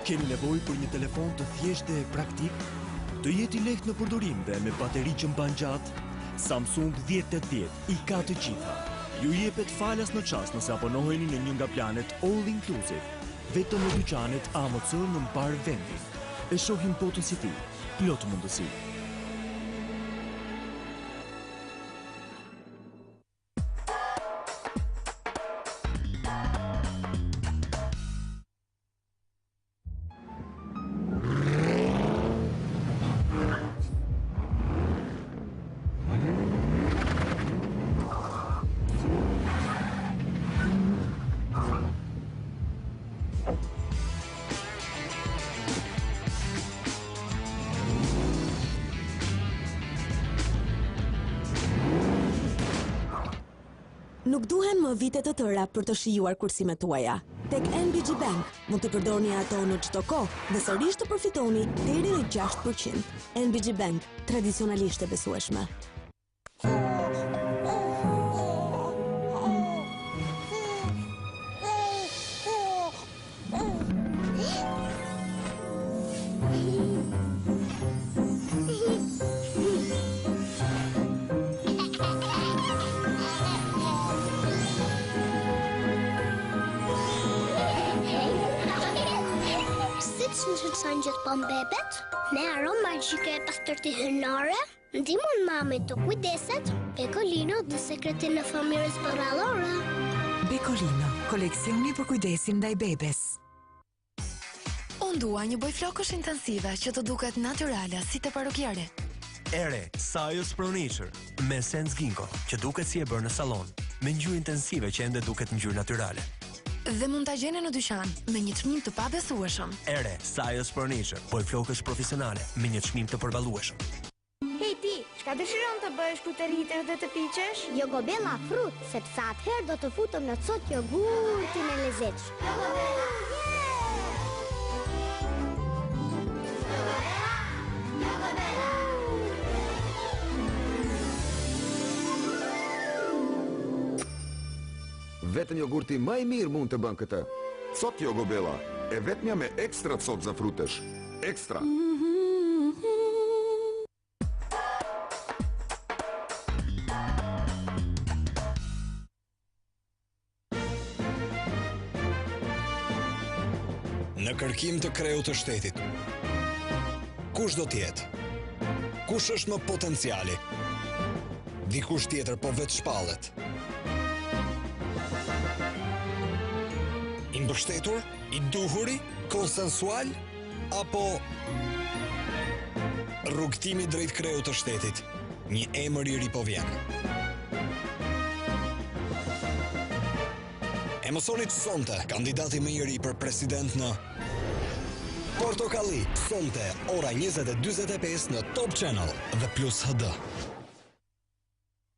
Keni nevojë për një telefon të thjeshtë dhe praktik, të jetë i lehtë në përdorim dhe me bateri që mban gjatë? Samsung 1080 i ka të gjitha. Ju jepet falas në çast nëse abonoheni në një nga planet all inclusive, vetëm në dyqanet AMC në mbar vendin. E shohim botën si ti, plot mundësi. Nuk duhen më vite të tëra për të shijuar kursimet tuaja. Tek NBG Bank mund të përdorni ato në çdo kohë dhe sërish të përfitoni deri në 6%. NBG Bank, tradicionalisht e besueshme. Në gjithë për mbebet, me aromë magjike e pastërti hynare, ndihmon mamit të kujdeset, Pekolino dhe sekretin në familjes borrallore. Pekolino, koleksioni për kujdesin ndaj bebes. Unë dua një bojflokësh intensive që të duket natyrale si te parukjeri. Ere, Sajos Pronature, me Sense Ginkgo, që duket si e bërë në salon, me ngjyrë intensive që ende duket ngjyrë natyrale. Dhe mund ta gjeni në dyqan me një çmim të pabesueshëm. Ere, Sajos Pronature, bojflokësh profesionale me një çmim të përballueshëm. Hej ti, çka dëshiron të bësh ku të rritesh dhe të piqesh? Jogobella frut, sepse atëherë do të futem në cot jogurtin e lezetshëm. Vetëm jogurti më i mirë mund të bën këtë. Cot Jogobella, e vetmja me ekstra cot za frutesh. Ekstra. Në kërkim të kreut të shtetit, kush do t'jetë? Kush është më potenciali? Dikush tjetër po vetë shpallet. I mbështetur, i duhuri, konsensual, apo rrugtimi drejt kreut të shtetit, një emër i ri po vjen. E mësoni sonte kandidati më i ri për president në Portokalli, sonte ora 20:45 në Top Channel dhe Plus HD.